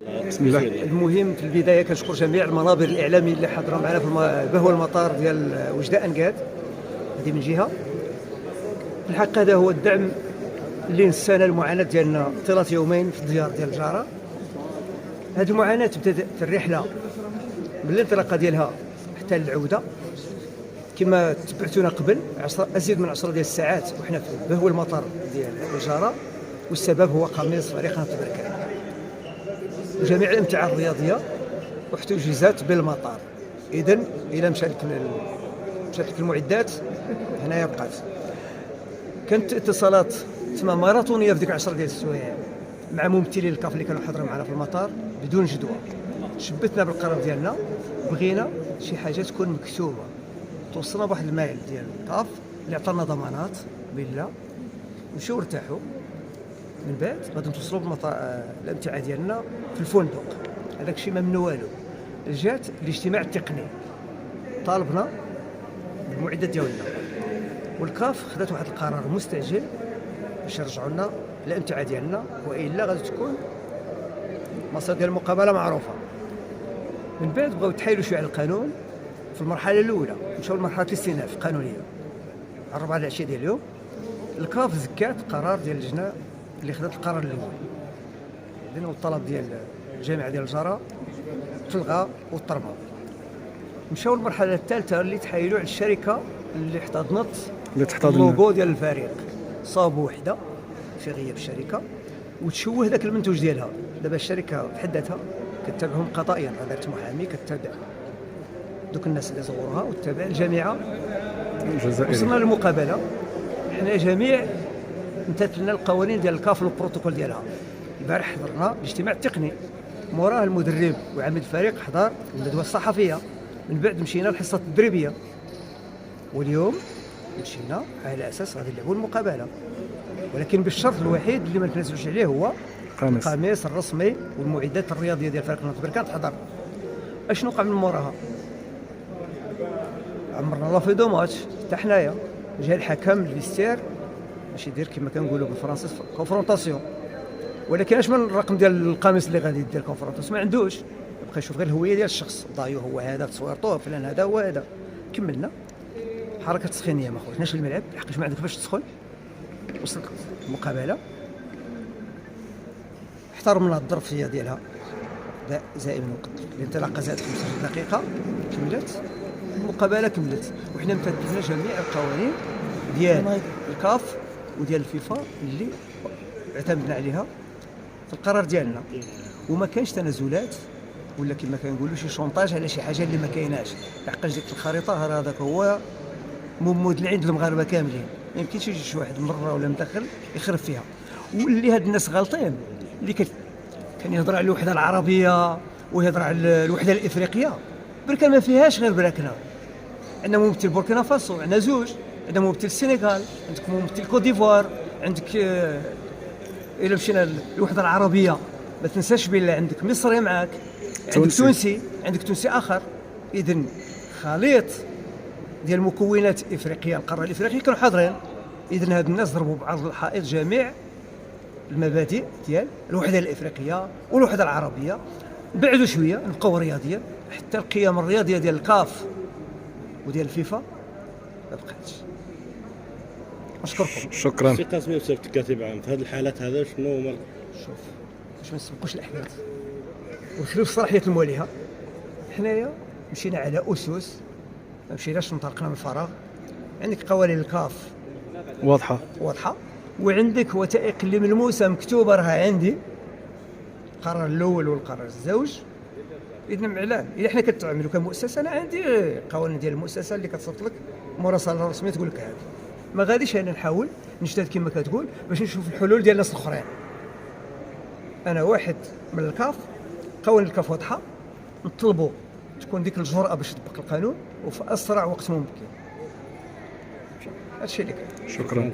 بسم الله. المهم في البدايه كنشكر جميع المنابر الاعلاميه اللي حضروا معنا في بهو المطار ديال وجده انقاد. هذه من جهه. في الحقيقه هذا هو الدعم اللي نسانا المعاناه ديالنا طيله يومين في الديار ديال الجاره. هذه المعاناه بدات في الرحله من الانطلاقه ديالها حتى العوده. كما تبعتونا قبل ازيد من 10 ديال الساعات وحنا في بهو المطار ديال الجاره، والسبب هو قميص فريق نهضه بركان وجميع الامتعه الرياضيه واحتجازات بالمطار. اذا الى مشات لك المعدات هنايا بقات. كانت اتصالات تما ماراثونيه في ديك 10 ديال السوايع مع ممثلي الكاف اللي كانوا حاضرين معنا في المطار بدون جدوى. شبتنا بالقرار ديالنا، بغينا شي حاجه تكون مكتوبه. توصلنا بواحد المايل ديال الكاف اللي عطانا ضمانات بالله نمشيو نرتاحوا. من بعد غادي نتوصلوا الامتعه ديالنا في الفندق. هذاك الشيء ما منو والو. جات الاجتماع التقني طالبنا بالمعدات ديالنا، والكاف خدات واحد القرار مستعجل باش يرجعوا لنا الامتعه ديالنا، والا غادي تكون مصادر ديال المقابله معروفه. من بعد بغاو يتحايلوا شويه على القانون. في المرحله الاولى مشاو لمرحله الاستئناف القانونيه 4 العشيه ديال اليوم. الكاف زكات قرار ديال اللجنه اللي خدات القرار الاول، لانه الطلب ديال الجامعه ديال الجاره تلغى وطربه. مشاو للمرحله الثالثه اللي تحايلوا على الشركه اللي احتضنت اللوغو ديال الفريق. صابوا وحده في غياب الشركه وتشوه ذاك المنتوج ديالها. دابا الشركه بحد ذاتها كتتابعهم قضائيا، هذا محامي كتتابع دوك الناس اللي زوروها وتتابع الجامعه الجزائريه. وصلنا للمقابله، حنا جميع امتثلنا القوانين ديال الكاف والبروتوكول ديالها. البارح حضرنا الاجتماع التقني، موراه المدرب وعميد الفريق حضر الندوه الصحفيه. من بعد مشينا للحصه التدريبيه، واليوم مشينا على اساس غادي نلعبوا المقابله، ولكن بالشرط الوحيد اللي ما نتنازلوش عليه هو القميص الرسمي والمعدات الرياضيه ديال فريق نهضه بركان تحضر. اشنو وقع من موراها؟ عمرنا لا في دو ماتش حتى حنايا جا الحكم الفيستير باش يدير كما كنقولوا بالفرنسي كونفرونطاسيون، ولكن اش من الرقم ديال القميص اللي غادي يدير كونفرونطاسيون؟ ما عندوش، بقى يشوف غير الهويه ديال الشخص. ضايو هو هذا تصويرته فلان هذا هو هذا. كملنا حركه تسخينيه، ما خرجناش للملعب لحقاش ما عندك باش تسخن. وصلت المقابله احترمنا الظرفيه ديالها زائد من وقت الانطلاقه زادت 15 دقيقه. كملت المقابله كملت، وحنا امتثلنا جميع القوانين ديال الكاف وديال الفيفا اللي اعتمدنا عليها في القرار ديالنا، وما كانش تنازلات ولا كما كنقولوا شي شونطاج على شي حاجه اللي ما كايناش. لحقاش ديك الخريطه هذاك هو ممود اللي عند المغاربه كاملين. ما يمكنش يجي شي واحد مره ولا مدخل يخرب فيها. واللي هاد الناس غالطين اللي كان يهضر على الوحده العربيه ويهضر على الوحده الافريقيه. بركان ما فيهاش غير بركنا. عندنا ممثل بوركينا فاسو، عندنا زوج، عندنا ممثل السنغال، عندك ممثل كوت ديفوار، عندك الا مشينا للوحده العربيه ما تنساش بلا عندك مصري معاك، عندك تونسي، عندك تونسي اخر. اذا خليط ديال مكونات افريقيه القاره الافريقيه كانوا حاضرين. اذا هاد الناس ضربوا بعرض الحائط جميع المبادئ ديال الوحده الافريقيه والوحده العربيه. بعدوا شويه نبقاو رياضيا، حتى القيم الرياضيه ديال الكاف وديال الفيفا ما بقاتش. اشكركم. شكرا. في قسم يوسف كاتب عام في هذه الحالات هذا شنو هما؟ شوف باش ما نسبقوش الاحداث ونخليو صلاحيات المواليها. حنايا مشينا على اسس، ما مشيناش انطلقنا من الفراغ. عندك قوانين الكاف واضحه، وعندك وثائق اللي ملموسه مكتوبه راها عندي، القرار الاول والقرار الزوج. اذا معلان اذا حنا كنتعاملوا كمؤسسه، انا عندي قوانين ديال المؤسسه اللي كتصيفط لك مراسله رسميه تقول لك هذا. ما غاديش انا نحاول نجتهد كما كتقول باش نشوف الحلول ديال الناس الاخرين. انا واحد من الكاف، قوانين الكاف واضحه، نطلبوا تكون ديك الجرأه باش تطبق القانون وفي اسرع وقت ممكن. هادشي اللي كاين. شكرا.